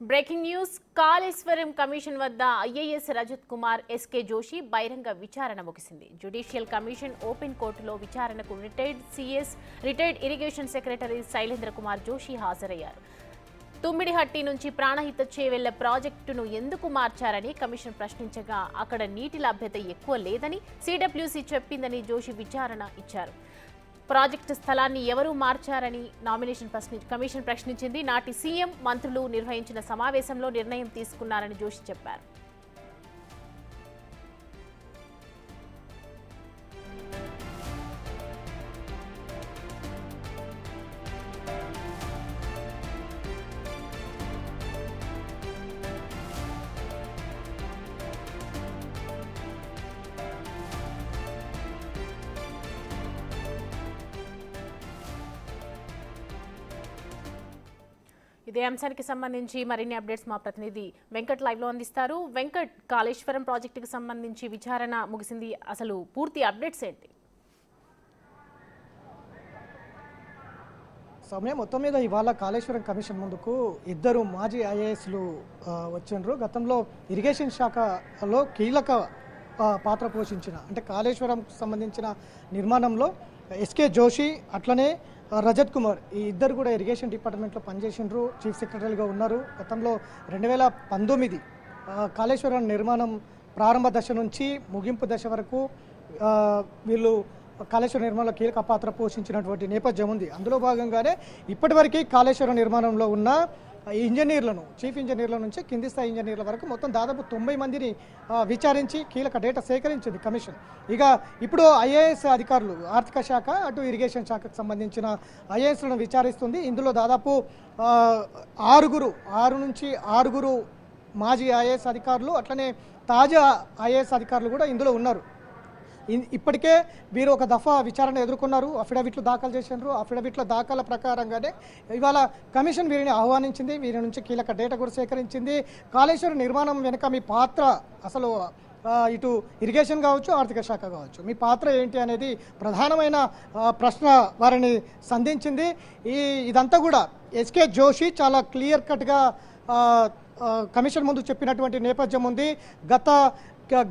Breaking news Kaleshwaram commission వద్ద IAS Rajat Kumar SK Joshi బహిరంగ విచారణ ముగిసింది. జ్యుడిషియల్ కమిషన్ ఓపెన్ కోర్టులో విచారణకు retired CS retired irrigation secretary Shailendra Kumar Joshi హాజరయ్యారు. తుమ్మిడిహట్టి నుంచి ప్రాణహితచ్చే వెళ్లే ప్రాజెక్టును ఎందుకు మార్చారని కమిషన్ ప్రశ్నించగా అక్కడ నీటి లభ్యత ఎక్కువ లేదని సిడబ్ల్యూసీ చెప్పిందని జోషి విచారణ ఇచ్చారు. ప్రాజెక్టు స్థలాన్ని ఎవరు మార్చారని కమిషన్ ప్రశ్నించింది. నాటి సీఎం మంత్రులు నిర్వహించిన సమావేశంలో నిర్ణయం తీసుకున్నారని జోషి చెప్పారు. ఇదే అంశానికి సంబంధించి మరిన్ని అప్డేట్స్ మా ప్రతినిధి వెంకట్ లైవ్ లో అందిస్తారు. వెంకట్, కాళేశ్వరం ప్రాజెక్టుకు సంబంధించి విచారణ ముగిసింది, అసలు పూర్తి అప్డేట్స్ ఏంటి? సమయం మొత్తం మీద ఇవాళ కాళేశ్వరం కమిషన్ ముందుకు ఇద్దరు మాజీ ఐఏఎస్లు వచ్చిండ్రు. గతంలో ఇరిగేషన్ శాఖలో కీలక పాత్ర పోషించిన అంటే కాళేశ్వరం సంబంధించిన నిర్మాణంలో ఎస్కే జోషి అట్లనే రజత్ కుమార్ ఈ ఇద్దరు కూడా ఇరిగేషన్ డిపార్ట్మెంట్లో పనిచేసిండ్రు, చీఫ్ సెక్రటరీగా ఉన్నారు. గతంలో 2019 కాళేశ్వరం నిర్మాణం ప్రారంభ దశ నుంచి ముగింపు దశ వరకు వీళ్ళు కాళేశ్వరం నిర్మాణంలో కీలక పాత్ర పోషించినటువంటి నేపథ్యం ఉంది. అందులో భాగంగానే ఇప్పటివరకు కాళేశ్వరం నిర్మాణంలో ఉన్న ఇంజనీర్లను, చీఫ్ ఇంజనీర్ల నుంచి కింది స్థాయి ఇంజనీర్ల వరకు మొత్తం దాదాపు 90 మందిని విచారించి కీలక డేటా సేకరించింది కమిషన్. ఇక ఇప్పుడు ఐఏఎస్ అధికారులు, ఆర్థిక శాఖ అటు ఇరిగేషన్ శాఖకు సంబంధించిన ఐఏఎస్లను విచారిస్తుంది. ఇందులో దాదాపు 6 నుంచి 6 మాజీ ఐఏఎస్ అధికారులు అట్లనే తాజా ఐఏఎస్ అధికారులు కూడా ఇందులో ఉన్నారు. ఇప్పటికే వీరు ఒక దఫా విచారణ ఎదుర్కొన్నారు, అఫిడవిట్లు దాఖలు చేసినారు. అఫిడవిట్ల దాఖల ప్రకారంగానే ఇవాళ కమిషన్ వీరిని ఆహ్వానించింది, వీరి నుంచి కీలక డేటా కూడా సేకరించింది. కాళేశ్వరం నిర్మాణం వెనుక మీ పాత్ర, అసలు ఇటు ఇరిగేషన్ కావచ్చు, ఆర్థిక శాఖ కావచ్చు, మీ పాత్ర ఏంటి అనేది ప్రధానమైన ప్రశ్న వారిని సంధించింది. ఇదంతా కూడా ఎస్కే జోషి చాలా క్లియర్ కట్గా కమిషన్ ముందు చెప్పినటువంటి నేపథ్యం ఉంది.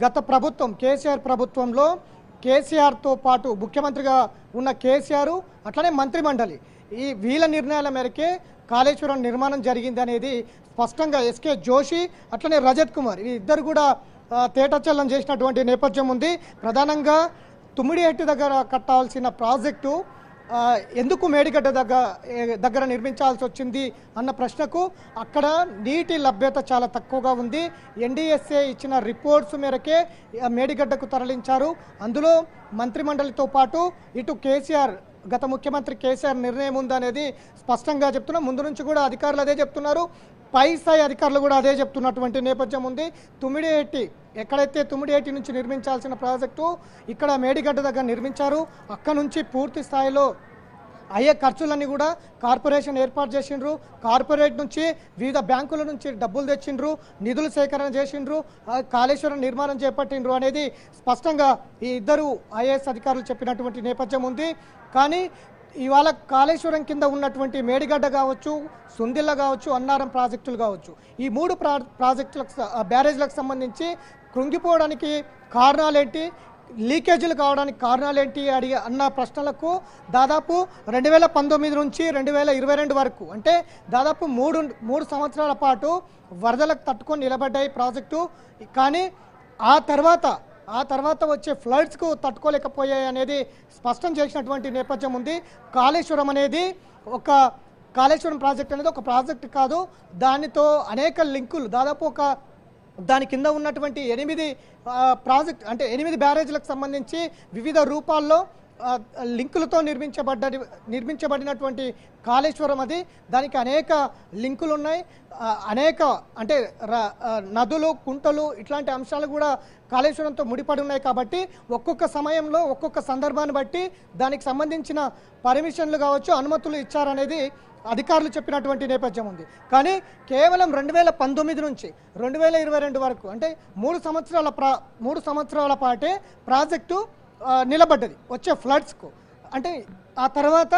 గత ప్రభుత్వం కేసీఆర్ ప్రభుత్వంలో కేసీఆర్తో పాటు ముఖ్యమంత్రిగా ఉన్న కేసీఆర్ అట్లనే మంత్రిమండలి వీళ్ళ నిర్ణయాల మేరకే కాళేశ్వరం నిర్మాణం జరిగింది అనేది స్పష్టంగా ఎస్కే జోషి అట్లనే రజత్ కుమార్ ఈ ఇద్దరు కూడా తేటచల్లం చేసినటువంటి నేపథ్యం ఉంది. ప్రధానంగా తుమ్మిడిహట్టి దగ్గర కట్టాల్సిన ప్రాజెక్టు ఎందుకు మేడిగడ్డ దగ్గర నిర్మించాల్సి వచ్చింది అన్న ప్రశ్నకు అక్కడ నీటి లభ్యత చాలా తక్కువగా ఉంది. ఎన్డీఎస్ఏ ఇచ్చిన రిపోర్ట్స్ మేరకే మేడిగడ్డకు తరలించారు. అందులో మంత్రిమండలితో పాటు ఇటు కేసీఆర్, గత ముఖ్యమంత్రి కేసీఆర్ నిర్ణయం ఉందనేది స్పష్టంగా చెప్తున్నా. ముందు నుంచి కూడా అధికారులు అదే చెప్తున్నారు, పై స్థాయి అధికారులు కూడా అదే చెప్తున్నటువంటి నేపథ్యం ఉంది. తుమ్మిడిహట్టి ఎక్కడైతే తుమ్మిడిహట్టి నుంచి నిర్మించాల్సిన ప్రాజెక్టు ఇక్కడ మేడిగడ్డ దగ్గర నిర్మించారు. అక్కడ నుంచి పూర్తి స్థాయిలో అయ్యే ఖర్చులన్నీ కూడా కార్పొరేషన్ ఏర్పాటు చేసిండ్రు. కార్పొరేట్ నుంచి వివిధ బ్యాంకుల నుంచి డబ్బులు తెచ్చిండ్రు, నిధులు సేకరణ చేసిండ్రు, కాళేశ్వరం నిర్మాణం చేపట్టిండ్రు అనేది స్పష్టంగా ఈ ఇద్దరు ఐఏఎస్ అధికారులు చెప్పినటువంటి నేపథ్యం ఉంది. కానీ ఇవాళ కాళేశ్వరం కింద ఉన్నటువంటి మేడిగడ్డ కావచ్చు, సుందిల్ల కావచ్చు, అన్నారం ప్రాజెక్టులు కావచ్చు, ఈ 3 ప్రాజెక్టులకు బ్యారేజ్లకు సంబంధించి కృంగిపోవడానికి కారణాలేంటి, లీకేజీలు కావడానికి కారణాలేంటి అన్న ప్రశ్నలకు దాదాపు 2019 నుంచి 2022 వరకు అంటే దాదాపు 3 సంవత్సరాల పాటు వరదలకు తట్టుకొని నిలబడ్డాయి ప్రాజెక్టు. కానీ ఆ తర్వాత వచ్చే ఫ్లడ్స్కు తట్టుకోలేకపోయాయి అనేది స్పష్టం చేసినటువంటి నేపథ్యం ఉంది. కాళేశ్వరం ప్రాజెక్ట్ అనేది ఒక ప్రాజెక్ట్ కాదు, దానితో అనేక లింకులు, దాదాపు దాని కింద ఉన్నటువంటి 8 బ్యారేజ్లకు సంబంధించి వివిధ రూపాల్లో లింకులతో నిర్మించబడినటువంటి కాళేశ్వరం అది. దానికి అనేక లింకులు ఉన్నాయి, అనేక అంటే నదులు, కుంటలు ఇట్లాంటి అంశాలు కూడా కాళేశ్వరంతో ముడిపడి ఉన్నాయి. కాబట్టి ఒక్కొక్క సమయంలో ఒక్కొక్క సందర్భాన్ని బట్టి దానికి సంబంధించిన పర్మిషన్లు కావచ్చు, అనుమతులు ఇచ్చారనేది అధికారులు చెప్పినటువంటి నేపథ్యం ఉంది. కానీ కేవలం 2019 నుంచి 2022 వరకు అంటే 3 సంవత్సరాల పాటే ప్రాజెక్టు నిలబడ్డది వచ్చే ఫ్లడ్స్కు. అంటే ఆ తర్వాత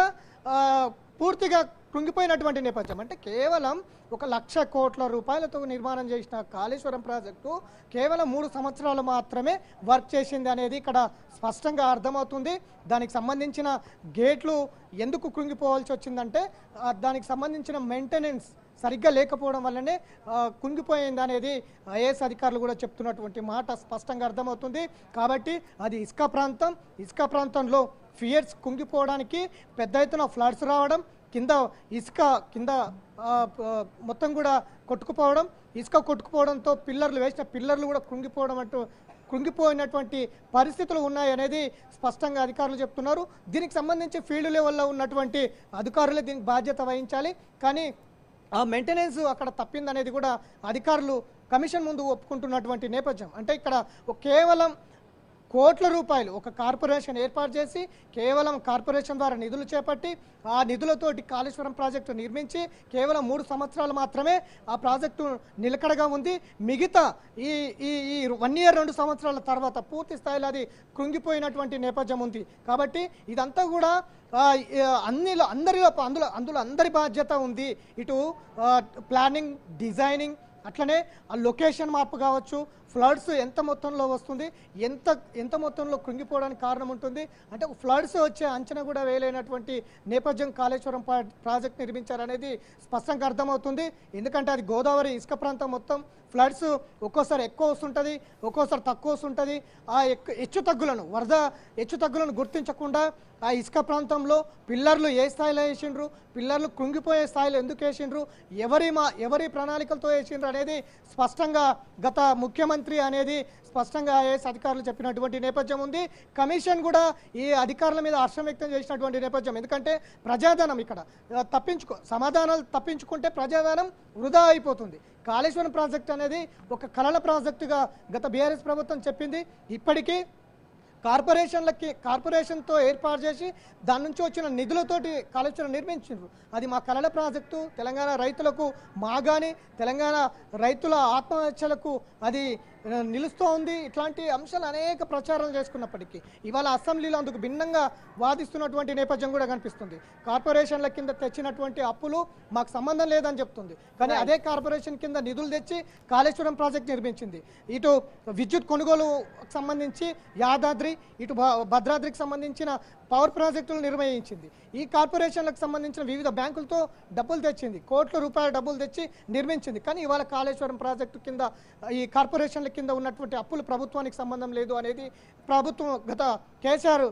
పూర్తిగా కృంగిపోయినటువంటి నేపథ్యం. అంటే కేవలం 1,00,000 కోట్ల రూపాయలతో నిర్మాణం చేసిన కాళేశ్వరం ప్రాజెక్టు కేవలం 3 సంవత్సరాలు మాత్రమే వర్క్ చేసింది అనేది ఇక్కడ స్పష్టంగా అర్థమవుతుంది. దానికి సంబంధించిన గేట్లు ఎందుకు కృంగిపోవాల్సి వచ్చిందంటే దానికి సంబంధించిన మెయింటెనెన్స్ సరిగ్గా లేకపోవడం వల్లనే కుంగిపోయింది అనేది ఐఏఎస్ అధికారులు కూడా చెప్తున్నటువంటి మాట స్పష్టంగా అర్థమవుతుంది. కాబట్టి అది ఇసుక ప్రాంతంలో ఫియర్స్ కుంగిపోవడానికి పెద్ద ఎత్తున ఫ్లడ్స్ రావడం, కింద మొత్తం కూడా కొట్టుకుపోవడంతో వేసిన పిల్లర్లు కూడా కృంగిపోయినటువంటి పరిస్థితులు ఉన్నాయి అనేది స్పష్టంగా అధికారులు చెప్తున్నారు. దీనికి సంబంధించి ఫీల్డ్ లెవెల్లో ఉన్నటువంటి అధికారులే దీనికి బాధ్యత వహించాలి. కానీ ఆ మెయింటెనెన్స్ అక్కడ తప్పిందనేది కూడా అధికారులు కమిషన్ ముందు ఒప్పుకుంటున్నటువంటి నేపథ్యం. అంటే ఇక్కడ కేవలం కోట్ల రూపాయలు ఒక కార్పొరేషన్ ఏర్పాటు చేసి కేవలం కార్పొరేషన్ ద్వారా నిధులు చేపట్టి ఆ నిధులతోటి కాళేశ్వరం ప్రాజెక్టు నిర్మించి కేవలం 3 సంవత్సరాలు మాత్రమే ఆ ప్రాజెక్టు నిలకడగా ఉంది. మిగతా ఈ 1 year 2 సంవత్సరాల తర్వాత పూర్తి స్థాయిలో అది కృంగిపోయినటువంటి నేపథ్యం ఉంది. కాబట్టి ఇదంతా కూడా అందులో అందరి బాధ్యత ఉంది. ఇటు ప్లానింగ్, డిజైనింగ్, అట్లనే ఆ లొకేషన్ మార్పు కావచ్చు, ఫ్లడ్స్ ఎంత మొత్తంలో వస్తుంది, ఎంత మొత్తంలో కృంగిపోవడానికి కారణం ఉంటుంది. అంటే ఫ్లడ్స్ వచ్చే అంచనా కూడా వేయలేనటువంటి నేపథ్యం కాళేశ్వరం ప్రాజెక్ట్ నిర్మించారనేది స్పష్టంగా అర్థమవుతుంది. ఎందుకంటే అది గోదావరి ఇసుక ప్రాంతం మొత్తం ఫ్లడ్స్ ఒక్కోసారి ఎక్కువ వస్తుంటుంది, ఒక్కోసారి తక్కువ వస్తుంటుంది. ఆ వరద హెచ్చుతగ్గులను గుర్తించకుండా ఆ ఇసుక ప్రాంతంలో పిల్లర్లు ఏ స్థాయిలో వేసిండ్రు, పిల్లర్లు కృంగిపోయే స్థాయిలో ఎందుకు వేసిండ్రు, ఎవరి ప్రణాళికలతో వేసిండ్రు అనేది స్పష్టంగా గత ముఖ్యమంత్రి అనేది స్పష్టంగా ఐఏఎస్ అధికారులు చెప్పినటువంటి నేపథ్యం ఉంది. కమిషన్ కూడా ఈ అధికారుల మీద హర్షం వ్యక్తం చేసినటువంటి నేపథ్యం. ఎందుకంటే ప్రజాధనం ఇక్కడ సమాధానాలు తప్పించుకుంటే ప్రజాధనం వృధా అయిపోతుంది. కాళేశ్వరం ప్రాజెక్ట్ అనేది ఒక కలల ప్రాజెక్టుగా గత బీఆర్ఎస్ ప్రభుత్వం చెప్పింది. ఇప్పటికీ కార్పొరేషన్తో ఏర్పాటు చేసి దాని నుంచి వచ్చిన నిధులతోటి కాళేశ్వరం నిర్మించారు. అది మా కలల ప్రాజెక్టు. తెలంగాణ రైతులకు మాగాని తెలంగాణ రైతుల ఆత్మహత్యలకు అది నిలుస్తూ ఉంది. ఇట్లాంటి అంశాలు అనేక ప్రచారాలు చేసుకున్నప్పటికీ ఇవాళ అసెంబ్లీలో అందుకు భిన్నంగా వాదిస్తున్నటువంటి నేపథ్యం కూడా కనిపిస్తుంది. కార్పొరేషన్ల కింద తెచ్చినటువంటి అప్పులు మాకు సంబంధం లేదని చెప్తుంది. కానీ అదే కార్పొరేషన్ కింద నిధులు తెచ్చి కాళేశ్వరం ప్రాజెక్ట్ నిర్మించింది. ఇటు విద్యుత్ కొనుగోలు సంబంధించి యాదాద్రి, ఇటు భద్రాద్రికి సంబంధించిన పవర్ ప్రాజెక్టులు నిర్వహించింది. ఈ కార్పొరేషన్లకు సంబంధించిన వివిధ బ్యాంకులతో డబ్బులు తెచ్చింది, కోట్ల రూపాయల డబ్బులు తెచ్చి నిర్మించింది. కానీ ఇవాళ కాళేశ్వరం ప్రాజెక్టు కింద ఈ కార్పొరేషన్ల కింద ఉన్నటువంటి అప్పులు ప్రభుత్వానికి సంబంధం లేదు అనేది గత కేసీఆర్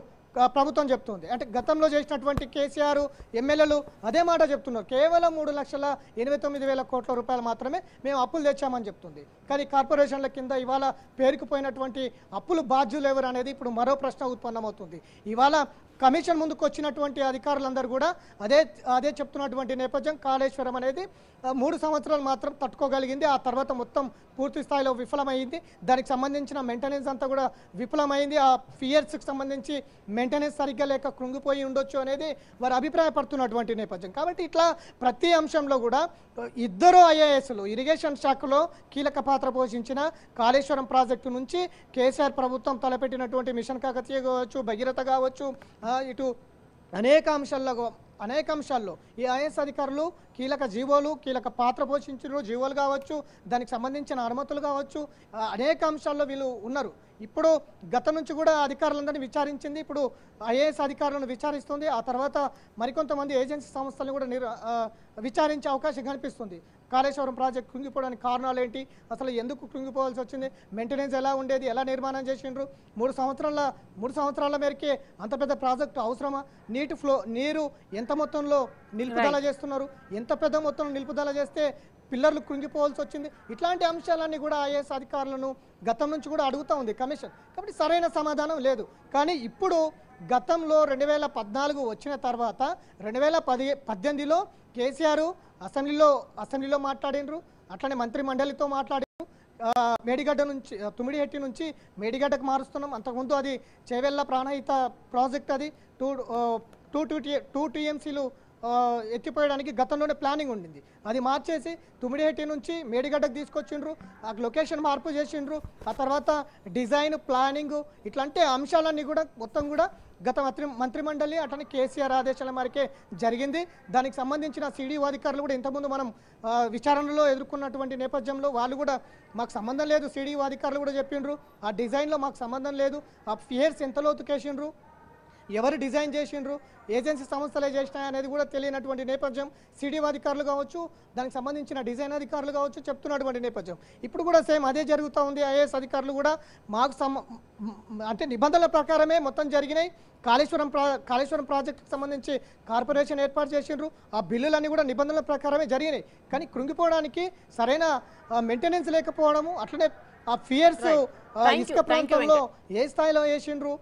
ప్రభుత్వం చెప్తుంది. అంటే గతంలో చేసినటువంటి కేసీఆర్ ఎమ్మెల్యేలు అదే మాట చెప్తున్నారు. కేవలం 3,89,000 కోట్ల రూపాయలు మాత్రమే మేము అప్పులు తెచ్చామని చెప్తుంది. కానీ కార్పొరేషన్ల కింద ఇవాళ పేరుకుపోయినటువంటి అప్పులు బాధ్యులు ఎవరు అనేది ఇప్పుడు మరో ప్రశ్న ఉత్పన్నమవుతుంది. ఇవాళ కమిషన్ ముందుకు వచ్చినటువంటి అధికారులందరూ కూడా అదే చెప్తున్నటువంటి నేపథ్యం. కాళేశ్వరం అనేది 3 సంవత్సరాలు మాత్రం తట్టుకోగలిగింది. ఆ తర్వాత మొత్తం పూర్తి స్థాయిలో విఫలమైంది. దానికి సంబంధించిన మెయింటెనెన్స్ అంతా కూడా విఫలమైంది. ఆ ఫియర్స్కి సంబంధించి మెయింటెనెన్స్ సరిగ్గా లేక కృంగిపోయి ఉండొచ్చు అనేది వారు అభిప్రాయపడుతున్నటువంటి నేపథ్యం. కాబట్టి ఇట్లా ప్రతి అంశంలో కూడా ఇద్దరు ఐఏఎస్లు ఇరిగేషన్ శాఖలో కీలక పాత్ర పోషించిన కాళేశ్వరం ప్రాజెక్టు నుంచి కేసీఆర్ ప్రభుత్వం తలపెట్టినటువంటి మిషన్ కాకతీయ కావచ్చు, భగీరథ కావచ్చు, ఇటు అనేక అంశాల్లో ఈ ఐఏఎస్ అధికారులు కీలక పాత్ర పోషించారు. జీవోలు కావచ్చు, దానికి సంబంధించిన అనుమతులు కావచ్చు, అనేక అంశాల్లో వీళ్ళు ఉన్నారు. ఇప్పుడు గత నుంచి కూడా అధికారులందరినీ విచారించింది. ఇప్పుడు ఐఏఎస్ అధికారులను విచారిస్తుంది. ఆ తర్వాత మరికొంతమంది ఏజెన్సీ సంస్థలను కూడా విచారించే అవకాశం కనిపిస్తుంది. కాళేశ్వరం ప్రాజెక్ట్ కృంగిపోవడానికి కారణాలు ఏంటి, అసలు ఎందుకు కృంగిపోవాల్సి వచ్చింది, మెయింటెనెన్స్ ఎలా ఉండేది, ఎలా నిర్మాణం చేసిండ్రు, 3 సంవత్సరాల మేరకే అంత పెద్ద ప్రాజెక్టు అవసరమా, నీరు ఎంత మొత్తంలో నిలుపుదల చేస్తున్నారు, ఎంత పెద్ద మొత్తంలో నిలుపుదల చేస్తే పిల్లర్లు కృంగిపోవాల్సి వచ్చింది. ఇట్లాంటి అంశాలన్నీ కూడా ఐఏఎస్ అధికారులను గతం నుంచి కూడా అడుగుతూ ఉంది కమిషన్. కాబట్టి సరైన సమాధానం లేదు. కానీ ఇప్పుడు గతంలో 2014 వచ్చిన తర్వాత 2018లో కేసీఆర్ అసెంబ్లీలో మాట్లాడినరు, అట్లనే మంత్రి మండలితో మాట్లాడినారు. మేడిగడ్డ నుంచి తుమ్మిడిహెట్టి నుంచి మేడిగడ్డకు మారుస్తున్నాం. అంతకుముందు అది చేవెళ్ళ ప్రాణహిత ప్రాజెక్ట్, అది 2 TMCలు ఎత్తిపోయడానికి గతంలోనే ప్లానింగ్ ఉండింది. అది మార్చేసి తుమ్మిడిహెట్టి నుంచి మేడిగడ్డకు తీసుకొచ్చిండ్రు, ఆ లొకేషన్ మార్పు చేసిండ్రు, ఆ తర్వాత డిజైన్ ప్లానింగ్ ఇట్లాంటి అంశాలన్నీ కూడా మొత్తం కూడా గత మంత్రిమండలి అట్లనే కేసీఆర్ ఆదేశాల మేరకే జరిగింది. దానికి సంబంధించిన సిడిఓ అధికారులు కూడా ఇంతకుముందు మనం విచారణలో ఎదుర్కొన్నటువంటి నేపథ్యంలో వాళ్ళు కూడా మాకు సంబంధం లేదు, సిడిఓ అధికారులు కూడా చెప్పిండ్రు ఆ డిజైన్లో మాకు సంబంధం లేదు, ఆ ఫియర్స్ ఎంత లోతుకేసిండ్రు, ఎవరు డిజైన్ చేసిండ్రు, ఏజెన్సీ సంస్థలే చేసినాయి అనేది కూడా తెలియనటువంటి నేపథ్యం సిడిఓ అధికారులు కావచ్చు, దానికి సంబంధించిన డిజైన్ అధికారులు కావచ్చు చెప్తున్నటువంటి నేపథ్యం. ఇప్పుడు కూడా సేమ్ అదే జరుగుతూ ఉంది. ఐఏఎస్ అధికారులు కూడా మాకు అంటే నిబంధనల ప్రకారమే మొత్తం జరిగినాయి. కాళేశ్వరం ప్రాజెక్టుకి సంబంధించి కార్పొరేషన్ ఏర్పాటు చేసిండ్రు, ఆ బిల్లులన్నీ కూడా నిబంధనల ప్రకారమే జరిగినాయి. కానీ కృంగిపోవడానికి సరైన మెయింటెనెన్స్ లేకపోవడము, అట్లనే ఆ ఫియర్స్ ఇసుక ప్రాంతంలో ఏ స్థాయిలో వేసిండ్రు,